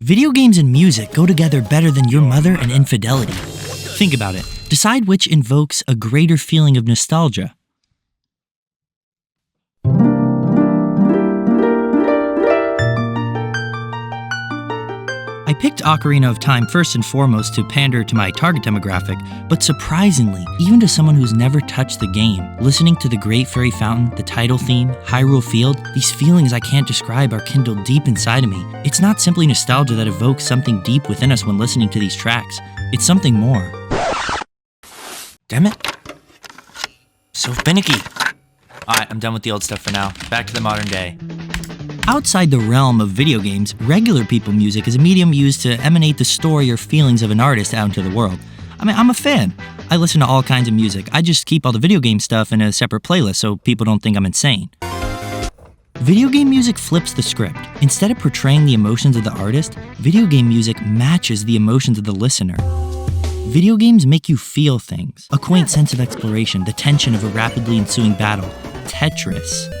Video games and music go together better than your mother and infidelity. Think about it. Decide which invokes a greater feeling of nostalgia. I picked Ocarina of Time first and foremost to pander to my target demographic, but surprisingly, even to someone who's never touched the game, listening to the Great Fairy Fountain, the title theme, Hyrule Field, these feelings I can't describe are kindled deep inside of me. It's not simply nostalgia that evokes something deep within us when listening to these tracks. It's something more. Damn it. So finicky. Alright, I'm done with the old stuff for now. Back to the modern day. Outside the realm of video games, regular people music is a medium used to emanate the story or feelings of an artist out into the world. I mean, I'm a fan. I listen to all kinds of music. I just keep all the video game stuff in a separate playlist so people don't think I'm insane. Video game music flips the script. Instead of portraying the emotions of the artist, video game music matches the emotions of the listener. Video games make you feel things. A quaint sense of exploration, the tension of a rapidly ensuing battle, Tetris.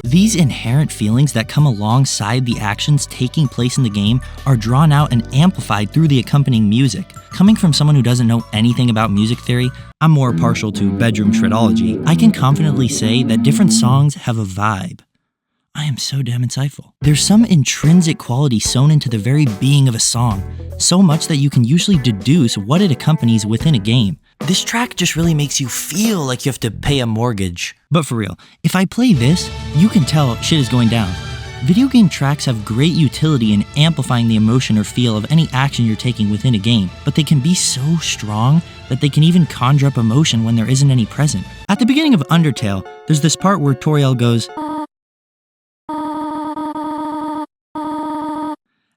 These inherent feelings that come alongside the actions taking place in the game are drawn out and amplified through the accompanying music. Coming from someone who doesn't know anything about music theory, I'm more partial to bedroom shredology, I can confidently say that different songs have a vibe. I am so damn insightful. There's some intrinsic quality sewn into the very being of a song, so much that you can usually deduce what it accompanies within a game. This track just really makes you feel like you have to pay a mortgage. But for real, if I play this, you can tell shit is going down. Video game tracks have great utility in amplifying the emotion or feel of any action you're taking within a game, but they can be so strong that they can even conjure up emotion when there isn't any present. At the beginning of Undertale, there's this part where Toriel goes,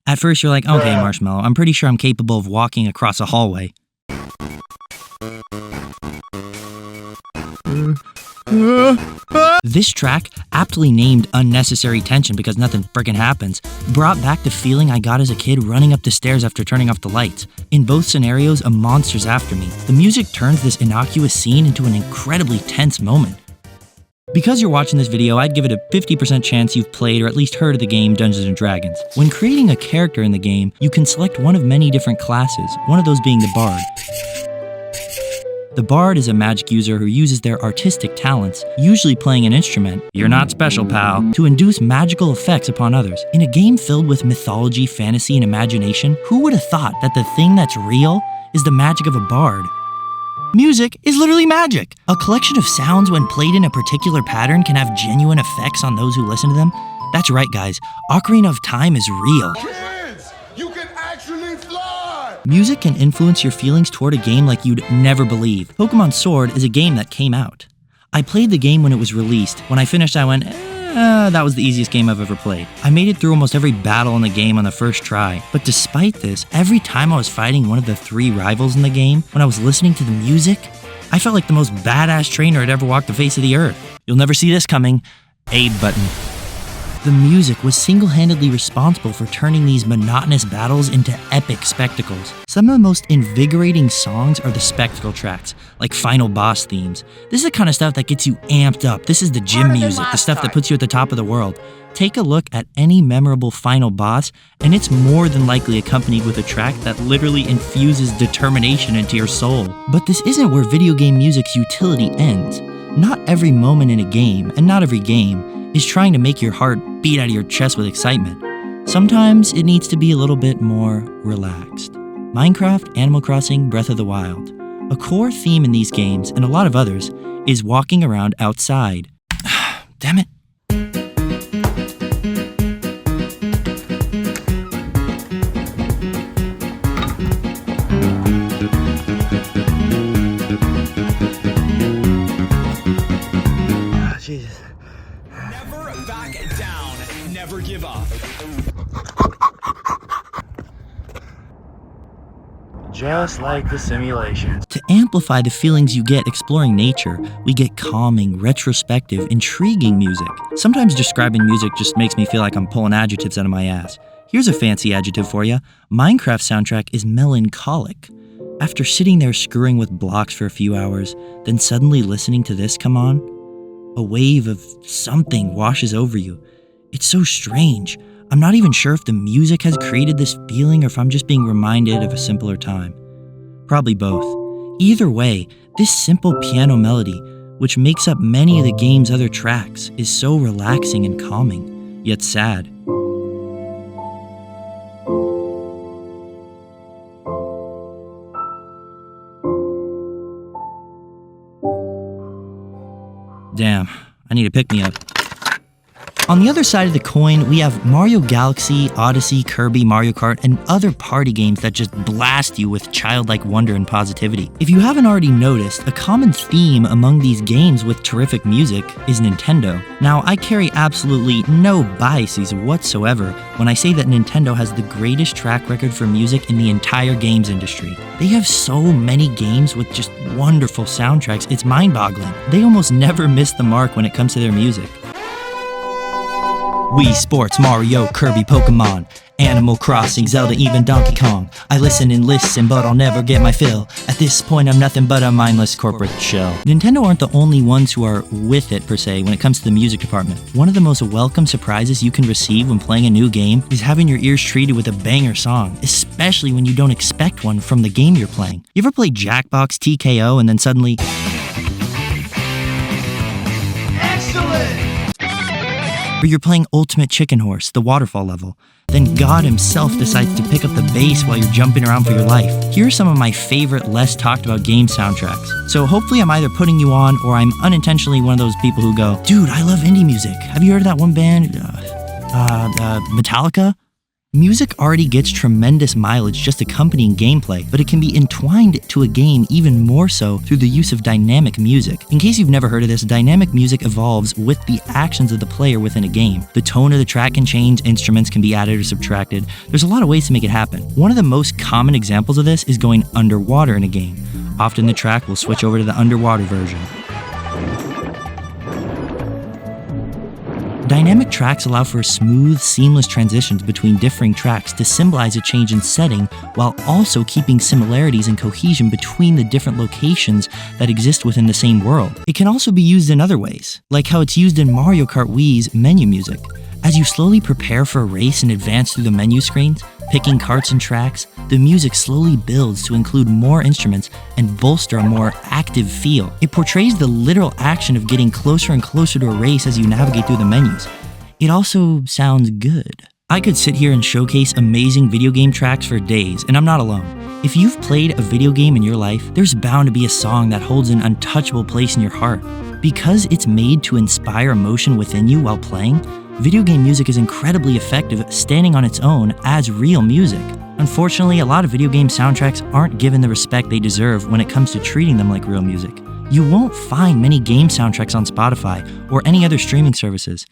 at first you're like, okay, Marshmallow, I'm pretty sure I'm capable of walking across a hallway. This track, aptly named Unnecessary Tension because nothing frickin' happens, brought back the feeling I got as a kid running up the stairs after turning off the lights. In both scenarios, a monster's after me. The music turns this innocuous scene into an incredibly tense moment. Because you're watching this video, I'd give it a 50% chance you've played or at least heard of the game Dungeons & Dragons. When creating a character in the game, you can select one of many different classes, one of those being the Bard. The Bard is a magic user who uses their artistic talents, usually playing an instrument, you're not special pal, to induce magical effects upon others. In a game filled with mythology, fantasy, and imagination, who would have thought that the thing that's real is the magic of a bard? Music is literally magic. A collection of sounds when played in a particular pattern can have genuine effects on those who listen to them. That's right, guys. Ocarina of Time is real. Kids, you can actually fly! Music can influence your feelings toward a game like you'd never believe. Pokemon Sword is a game that came out. I played the game when it was released. When I finished, I went, that was the easiest game I've ever played. I made it through almost every battle in the game on the first try. But despite this, every time I was fighting one of the 3 rivals in the game, when I was listening to the music, I felt like the most badass trainer had ever walked the face of the earth. You'll never see this coming. A button. The music was single-handedly responsible for turning these monotonous battles into epic spectacles. Some of the most invigorating songs are the spectacle tracks, like final boss themes. This is the kind of stuff that gets you amped up. This is the gym music, the stuff that puts you at the top of the world. Take a look at any memorable final boss, and it's more than likely accompanied with a track that literally infuses determination into your soul. But this isn't where video game music's utility ends. Not every moment in a game, and not every game, is trying to make your heart beat out of your chest with excitement. Sometimes it needs to be a little bit more relaxed. Minecraft, Animal Crossing, Breath of the Wild. A core theme in these games, and a lot of others, is walking around outside. Damn it. Jesus. Never back down. Never give up. Just like the simulations. To amplify the feelings you get exploring nature, we get calming, retrospective, intriguing music. Sometimes describing music just makes me feel like I'm pulling adjectives out of my ass. Here's a fancy adjective for you. Minecraft soundtrack is melancholic. After sitting there screwing with blocks for a few hours, then suddenly listening to this come on, a wave of something washes over you. It's so strange. I'm not even sure if the music has created this feeling or if I'm just being reminded of a simpler time. Probably both. Either way, this simple piano melody, which makes up many of the game's other tracks, is so relaxing and calming, yet sad. Damn, I need a pick-me-up. On the other side of the coin, we have Mario Galaxy, Odyssey, Kirby, Mario Kart, and other party games that just blast you with childlike wonder and positivity. If you haven't already noticed, a common theme among these games with terrific music is Nintendo. Now, I carry absolutely no biases whatsoever when I say that Nintendo has the greatest track record for music in the entire games industry. They have so many games with just wonderful soundtracks, it's mind-boggling. They almost never miss the mark when it comes to their music. Wii Sports, Mario, Kirby, Pokemon, Animal Crossing, Zelda, even Donkey Kong. I listen and listen, but I'll never get my fill. At this point, I'm nothing but a mindless corporate shell. Nintendo aren't the only ones who are with it, per se, when it comes to the music department. One of the most welcome surprises you can receive when playing a new game is having your ears treated with a banger song, especially when you don't expect one from the game you're playing. You ever play Jackbox TKO and then suddenly... Excellent! Or you're playing Ultimate Chicken Horse, the waterfall level. Then God himself decides to pick up the bass while you're jumping around for your life. Here are some of my favorite, less talked about game soundtracks. So hopefully I'm either putting you on or I'm unintentionally one of those people who go, dude, I love indie music. Have you heard of that one band, Metallica? Music already gets tremendous mileage just accompanying gameplay, but it can be entwined to a game even more so through the use of dynamic music. In case you've never heard of this, dynamic music evolves with the actions of the player within a game. The tone of the track can change, instruments can be added or subtracted. There's a lot of ways to make it happen. One of the most common examples of this is going underwater in a game. Often the track will switch over to the underwater version. Dynamic tracks allow for smooth, seamless transitions between differing tracks to symbolize a change in setting while also keeping similarities and cohesion between the different locations that exist within the same world. It can also be used in other ways, like how it's used in Mario Kart Wii's menu music. As you slowly prepare for a race and advance through the menu screens, picking carts and tracks, the music slowly builds to include more instruments and bolster a more active feel. It portrays the literal action of getting closer and closer to a race as you navigate through the menus. It also sounds good. I could sit here and showcase amazing video game tracks for days, and I'm not alone. If you've played a video game in your life, there's bound to be a song that holds an untouchable place in your heart. Because it's made to inspire emotion within you while playing, video game music is incredibly effective standing on its own as real music. Unfortunately, a lot of video game soundtracks aren't given the respect they deserve when it comes to treating them like real music. You won't find many game soundtracks on Spotify or any other streaming services.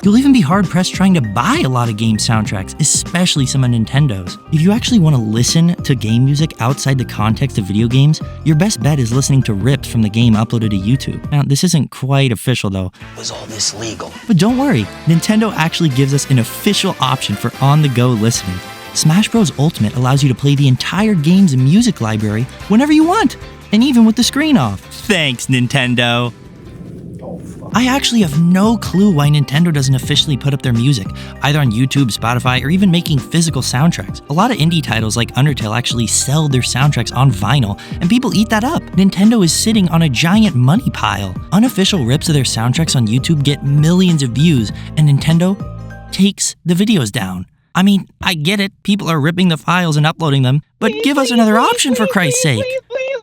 You'll even be hard-pressed trying to buy a lot of game soundtracks, especially some of Nintendo's. If you actually want to listen to game music outside the context of video games, your best bet is listening to rips from the game uploaded to YouTube. Now, this isn't quite official though. Was all this legal? But don't worry, Nintendo actually gives us an official option for on-the-go listening. Smash Bros. Ultimate allows you to play the entire game's music library whenever you want, and even with the screen off. Thanks, Nintendo! I actually have no clue why Nintendo doesn't officially put up their music, either on YouTube, Spotify, or even making physical soundtracks. A lot of indie titles like Undertale actually sell their soundtracks on vinyl, and people eat that up. Nintendo is sitting on a giant money pile. Unofficial rips of their soundtracks on YouTube get millions of views, and Nintendo takes the videos down. I mean, I get it, people are ripping the files and uploading them, but give us another option for Christ's sake.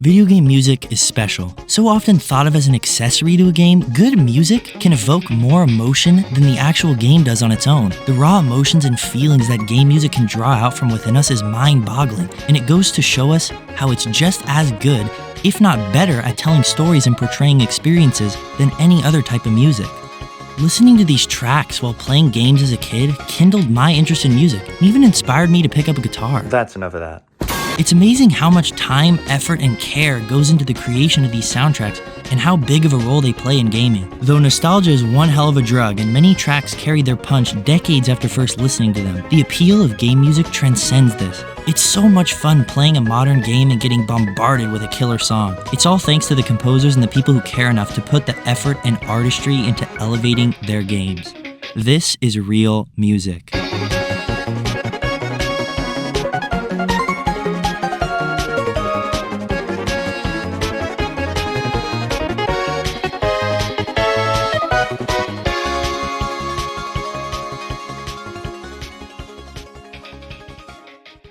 Video game music is special. So often thought of as an accessory to a game, good music can evoke more emotion than the actual game does on its own. The raw emotions and feelings that game music can draw out from within us is mind-boggling, and it goes to show us how it's just as good, if not better, at telling stories and portraying experiences than any other type of music. Listening to these tracks while playing games as a kid kindled my interest in music and even inspired me to pick up a guitar. That's enough of that. It's amazing how much time, effort, and care goes into the creation of these soundtracks and how big of a role they play in gaming. Though nostalgia is one hell of a drug and many tracks carry their punch decades after first listening to them, the appeal of game music transcends this. It's so much fun playing a modern game and getting bombarded with a killer song. It's all thanks to the composers and the people who care enough to put the effort and artistry into elevating their games. This is real music.